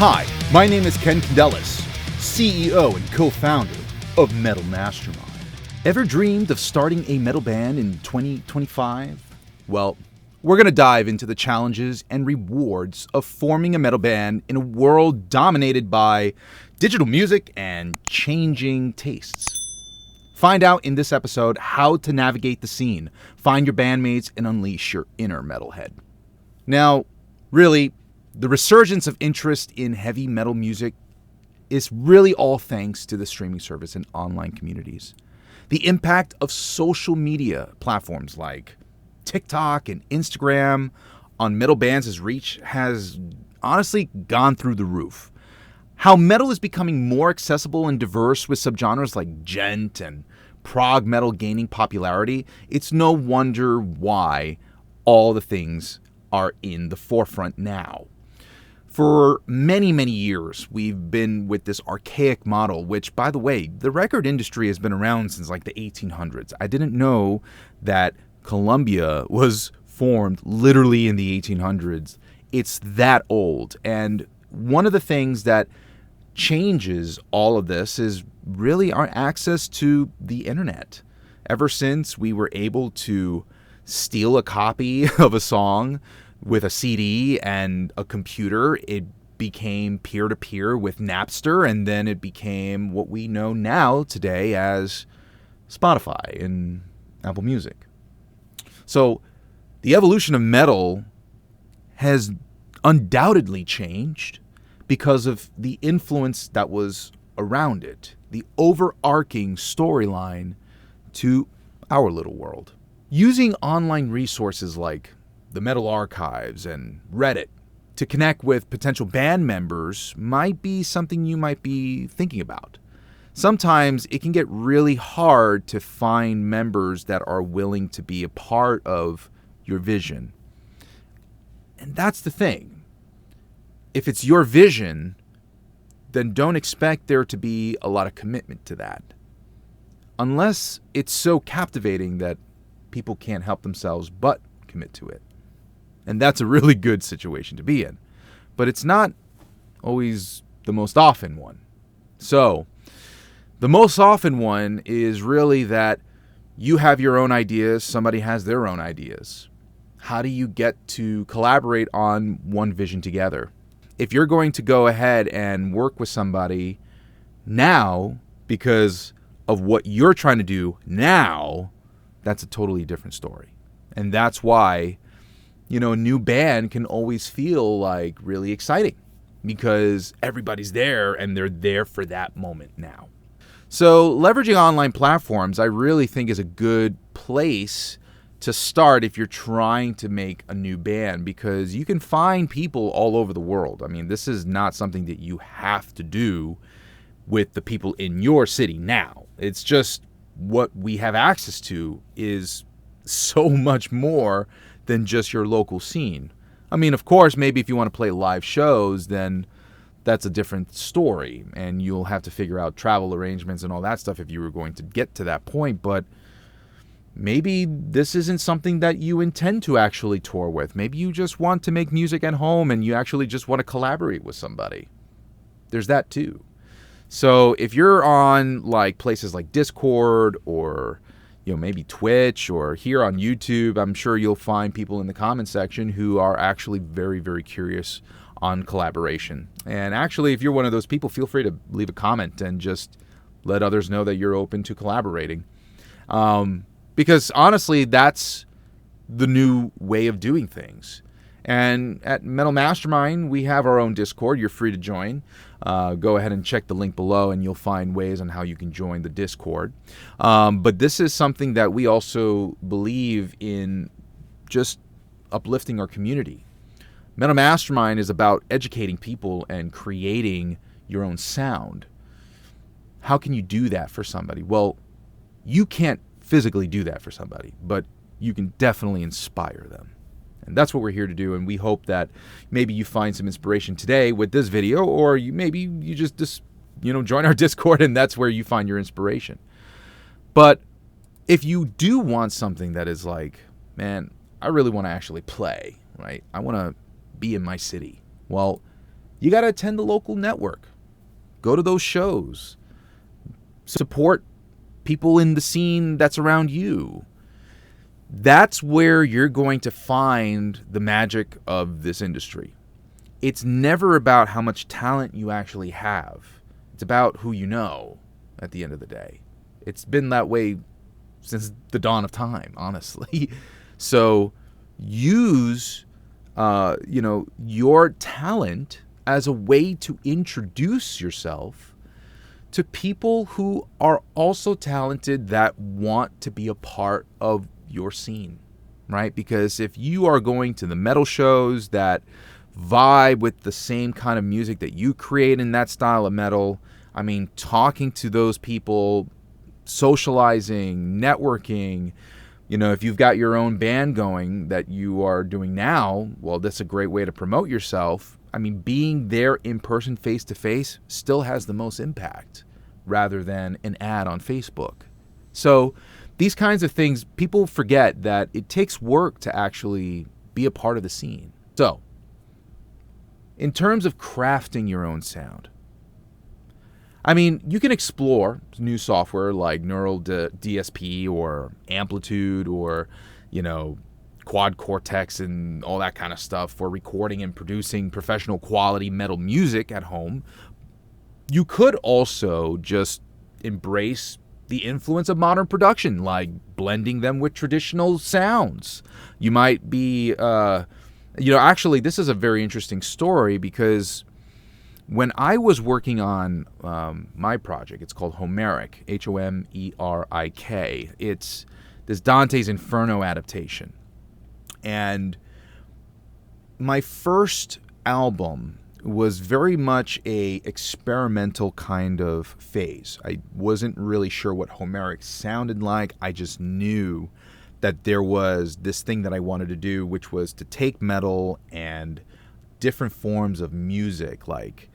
Hi, my name is Ken Candelas, CEO and co-founder of Metal Mastermind. Ever dreamed of starting a metal band in 2025? Well, we're going to dive into the challenges and rewards of forming a metal band in a world dominated by digital music and changing tastes. Find out in this episode how to navigate the scene, find your bandmates, and unleash your inner metalhead. Now, really, the resurgence of interest in heavy metal music is really all thanks to the streaming service and online communities. The impact of social media platforms like TikTok and Instagram on metal bands' reach has honestly gone through the roof. How metal is becoming more accessible and diverse with subgenres like gent and prog metal gaining popularity, it's no wonder why all the things are in the forefront now. For many, many years, we've been with this archaic model, which, by the way, the record industry has been around since like the 1800s. I didn't know that Colombia was formed literally in the 1800s. It's that old. And one of the things that changes all of this is really our access to the internet. Ever since we were able to steal a copy of a song with a CD and a computer, it became peer-to-peer with Napster, and then it became what we know now today as Spotify and Apple Music. So the evolution of metal has undoubtedly changed because of the influence that was around it, the overarching storyline to our little world. Using online resources like the Metal Archives and Reddit to connect with potential band members might be something you might be thinking about. Sometimes it can get really hard to find members that are willing to be a part of your vision. And that's the thing. If it's your vision, then don't expect there to be a lot of commitment to that. Unless it's so captivating that people can't help themselves but commit to it. And that's a really good situation to be in. But it's not always the most often one. So, the most often one is really that you have your own ideas, somebody has their own ideas. How do you get to collaborate on one vision together? If you're going to go ahead and work with somebody now because of what you're trying to do now, that's a totally different story. And that's why a new band can always feel like really exciting because everybody's there and they're there for that moment now. So leveraging online platforms, I really think is a good place to start if you're trying to make a new band because you can find people all over the world. I mean, this is not something that you have to do with the people in your city now. It's just what we have access to is so much more than just your local scene. I mean, of course, maybe if you want to play live shows, then that's a different story, and you'll have to figure out travel arrangements and all that stuff if you were going to get to that point, but maybe this isn't something that you intend to actually tour with. Maybe you just want to make music at home and you actually just want to collaborate with somebody. There's that too. So if you're on like places like Discord or maybe Twitch or here on YouTube, I'm sure you'll find people in the comment section who are actually very, very curious on collaboration. And actually, if you're one of those people, feel free to leave a comment and just let others know that you're open to collaborating. Because honestly, that's the new way of doing things. And at Metal Mastermind, we have our own Discord. You're free to join. Go ahead and check the link below and you'll find ways on how you can join the Discord. But this is something that we also believe in just uplifting our community. Metal Mastermind is about educating people and creating your own sound. How can you do that for somebody? Well, you can't physically do that for somebody, but you can definitely inspire them. And that's what we're here to do, and we hope that maybe you find some inspiration today with this video, or maybe you just join our Discord and that's where you find your inspiration. But if you do want something that is like, man, I really want to actually play, right? I want to be in my city. Well, You got to attend the local network. Go to those shows. Support people in the scene that's around you. That's where you're going to find the magic of this industry. It's never about how much talent you actually have. It's about who you know at the end of the day. It's been that way since the dawn of time, honestly. So use, your talent as a way to introduce yourself to people who are also talented that want to be a part of your scene, right? Because if you are going to the metal shows that vibe with the same kind of music that you create in that style of metal, I mean, talking to those people, socializing, networking, if you've got your own band going that you are doing now, well, that's a great way to promote yourself. I mean, being there in person, face to face, still has the most impact rather than an ad on Facebook. So these kinds of things, people forget that it takes work to actually be a part of the scene. So, in terms of crafting your own sound, I mean, you can explore new software like Neural DSP or Amplitude or, Quad Cortex and all that kind of stuff for recording and producing professional quality metal music at home. You could also just embrace the influence of modern production, like blending them with traditional sounds. You might be, actually, this is a very interesting story because when I was working on my project, it's called Homeric, Homerik. It's this Dante's Inferno adaptation. And my first album was very much a experimental kind of phase. I wasn't really sure what Homeric sounded like. I just knew that there was this thing that I wanted to do, which was to take metal and different forms of music like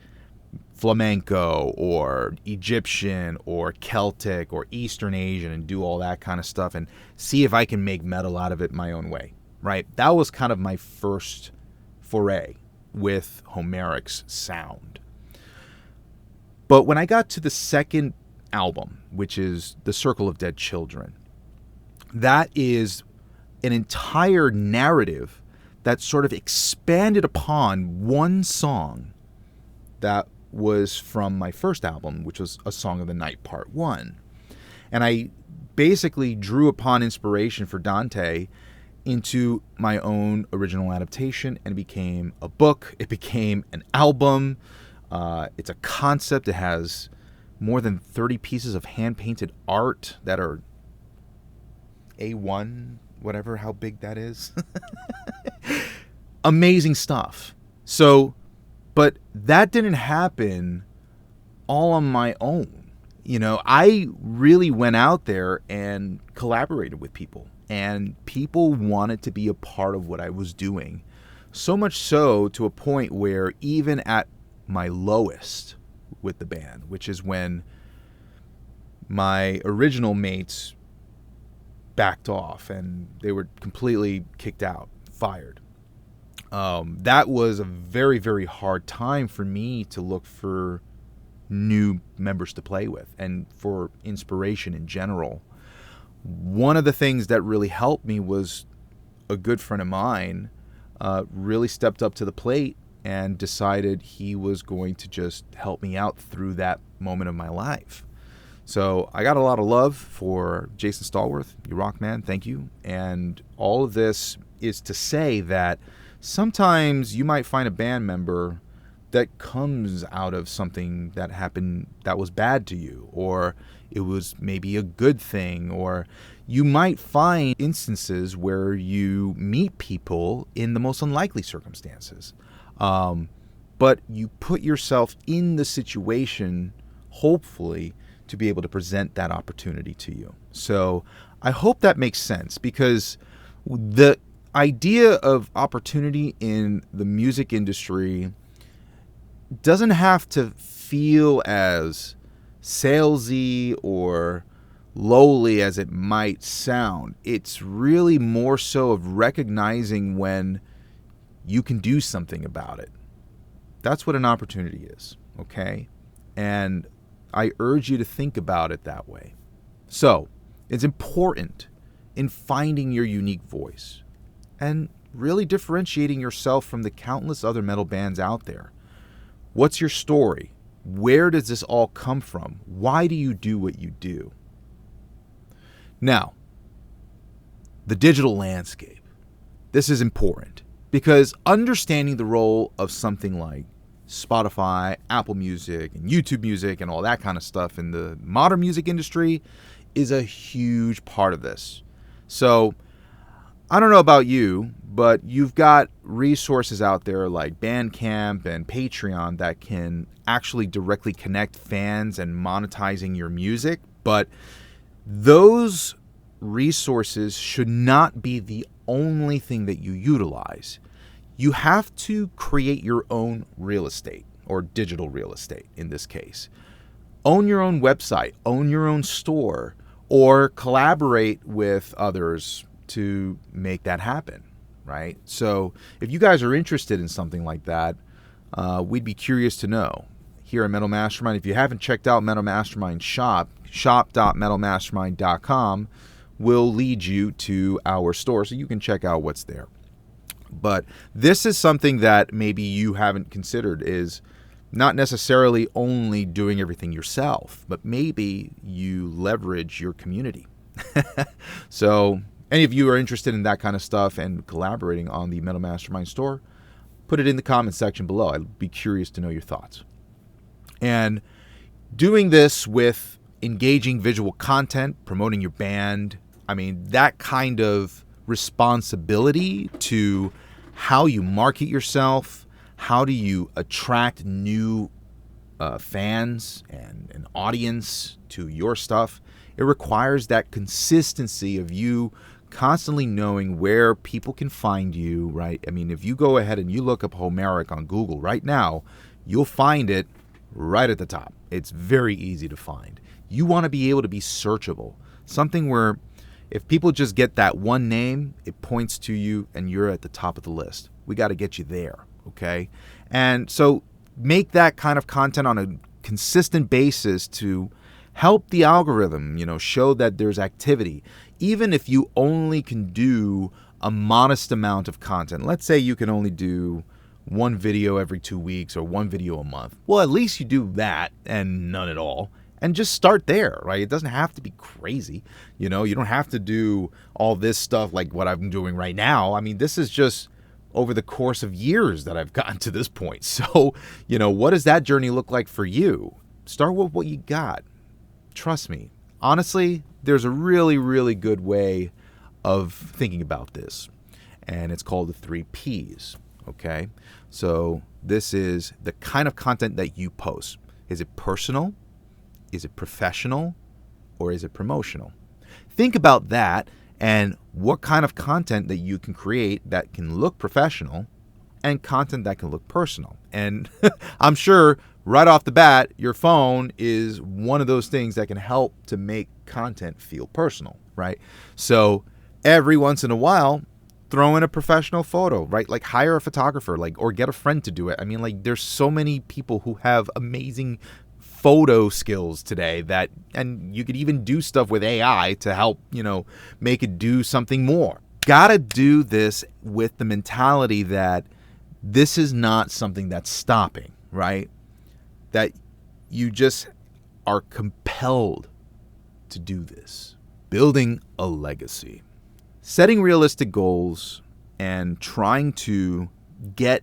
flamenco or Egyptian or Celtic or Eastern Asian and do all that kind of stuff and see if I can make metal out of it my own way, right? That was kind of my first foray with Homeric's sound. But when I got to the second album, which is The Circle of Dead Children, that is an entire narrative that sort of expanded upon one song that was from my first album, which was A Song of the Night Part 1. And I basically drew upon inspiration for Dante into my own original adaptation, and it became a book. It became an album. It's a concept. It has more than 30 pieces of hand-painted art that are A1, whatever, how big that is. Amazing stuff. So, but that didn't happen all on my own. I really went out there and collaborated with people. And people wanted to be a part of what I was doing. So much so to a point where even at my lowest with the band, which is when my original mates backed off and they were completely kicked out, fired. That was a very, very hard time for me to look for new members to play with and for inspiration in general. One of the things that really helped me was a good friend of mine really stepped up to the plate and decided he was going to just help me out through that moment of my life. So I got a lot of love for Jason Stallworth. You rock, man. Thank you. And all of this is to say that sometimes you might find a band member that comes out of something that happened that was bad to you, or it was maybe a good thing, or you might find instances where you meet people in the most unlikely circumstances. But you put yourself in the situation, hopefully, to be able to present that opportunity to you. So I hope that makes sense, because the idea of opportunity in the music industry doesn't have to feel as salesy or lowly as it might sound. It's really more so of recognizing when you can do something about it. That's what an opportunity is, okay? And I urge you to think about it that way. So, it's important in finding your unique voice and really differentiating yourself from the countless other metal bands out there. What's your story? Where does this all come from? Why do you do what you do? Now, the digital landscape. This is important because understanding the role of something like Spotify, Apple Music, and YouTube Music and all that kind of stuff in the modern music industry is a huge part of this. So, I don't know about you, but you've got resources out there like Bandcamp and Patreon that can actually directly connect fans and monetizing your music, but those resources should not be the only thing that you utilize. You have to create your own real estate, or digital real estate in this case. Own your own website, own your own store, or collaborate with others to make that happen, right? So if you guys are interested in something like that, we'd be curious to know. Here at Metal Mastermind, if you haven't checked out Metal Mastermind shop.metalmastermind.com will lead you to our store so you can check out what's there. But this is something that maybe you haven't considered, is not necessarily only doing everything yourself, but maybe you leverage your community. So any of you are interested in that kind of stuff and collaborating on the Metal Mastermind store, put it in the comment section below. I'd be curious to know your thoughts. And doing this with engaging visual content, promoting your band, I mean, that kind of responsibility to how you market yourself, how do you attract new fans and an audience to your stuff, it requires that consistency of you constantly knowing where people can find you, right? I mean, if you go ahead and you look up Homeric on Google right now, you'll find it right at the top. It's very easy to find. You want to be able to be searchable. Something where if people just get that one name, it points to you and you're at the top of the list. We got to get you there, okay? And so make that kind of content on a consistent basis to help the algorithm, show that there's activity. Even if you only can do a modest amount of content. Let's say you can only do one video every 2 weeks or one video a month. Well, at least you do that and none at all. And just start there, right? It doesn't have to be crazy. You don't have to do all this stuff like what I'm doing right now. I mean, this is just over the course of years that I've gotten to this point. So, what does that journey look like for you? Start with what you got. Trust me. Honestly, there's a really, really good way of thinking about this. And it's called the 3 Ps, okay? So this is the kind of content that you post. Is it personal? Is it professional? Or is it promotional? Think about that and what kind of content that you can create that can look professional and content that can look personal. And I'm sure right off the bat, your phone is one of those things that can help to make content feel personal, right? So every once in a while, throw in a professional photo, right? Like hire a photographer, or get a friend to do it. I mean, there's so many people who have amazing photo skills today and you could even do stuff with AI to help, make it do something more. Gotta do this with the mentality that this is not something that's stopping, right? That you just are compelled to do this. Building a legacy. Setting realistic goals and trying to get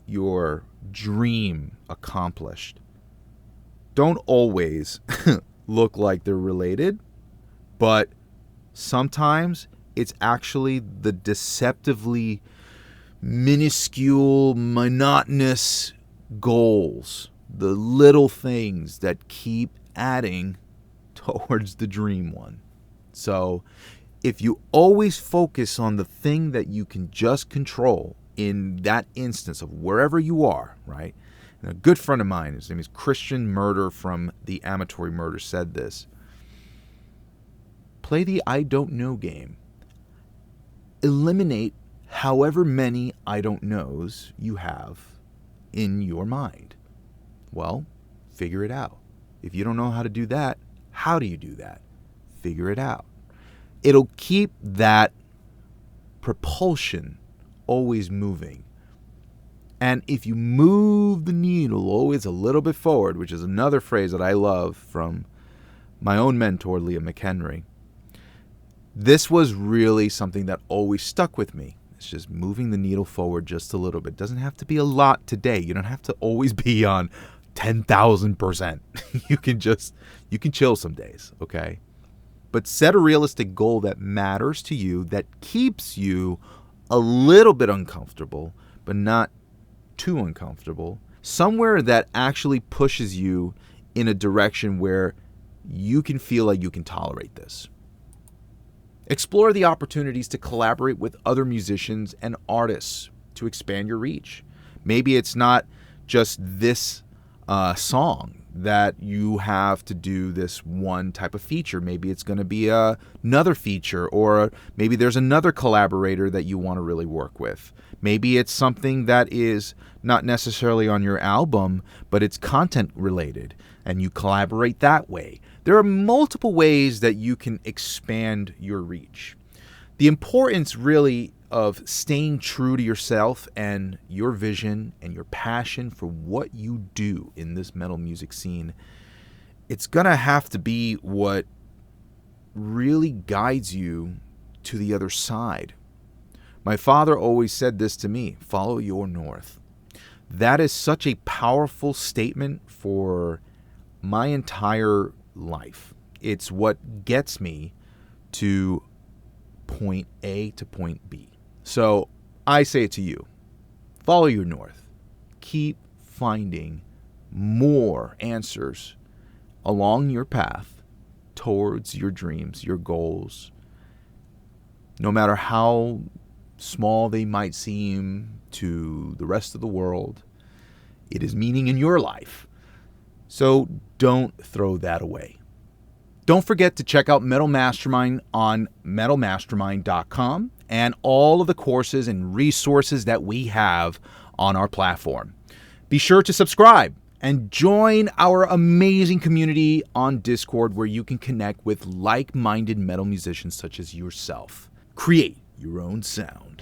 your dream accomplished don't always look like they're related, but sometimes it's actually the deceptively minuscule, monotonous goals, the little things that keep adding towards the dream one. So if you always focus on the thing that you can just control in that instance of wherever you are, right? And a good friend of mine, his name is Christian Murder from the Amatory Murder, said this. Play the I don't know game. Eliminate however many I don't knows you have in your mind? Well, figure it out. If you don't know how to do that, how do you do that? Figure it out. It'll keep that propulsion always moving. And if you move the needle always a little bit forward, which is another phrase that I love from my own mentor, Leah McHenry, this was really something that always stuck with me. It's just moving the needle forward just a little bit. It doesn't have to be a lot today. You don't have to always be on 10,000%. You can chill some days, okay? But set a realistic goal that matters to you, that keeps you a little bit uncomfortable, but not too uncomfortable. Somewhere that actually pushes you in a direction where you can feel like you can tolerate this. Explore the opportunities to collaborate with other musicians and artists to expand your reach. Maybe it's not just this song that you have to do this one type of feature. Maybe it's going to be another feature, or maybe there's another collaborator that you want to really work with. Maybe it's something that is not necessarily on your album, but it's content related, and you collaborate that way. There are multiple ways that you can expand your reach. The importance really of staying true to yourself and your vision and your passion for what you do in this metal music scene, it's going to have to be what really guides you to the other side. My father always said this to me: follow your north. That is such a powerful statement for my entire life. It's what gets me to point A to point B. So I say it to you: follow your north. Keep finding more answers along your path towards your dreams, your goals. No matter how small they might seem to the rest of the world, it is meaning in your life. So don't throw that away. Don't forget to check out Metal Mastermind on metalmastermind.com and all of the courses and resources that we have on our platform. Be sure to subscribe and join our amazing community on Discord, where you can connect with like-minded metal musicians such as yourself. Create your own sound.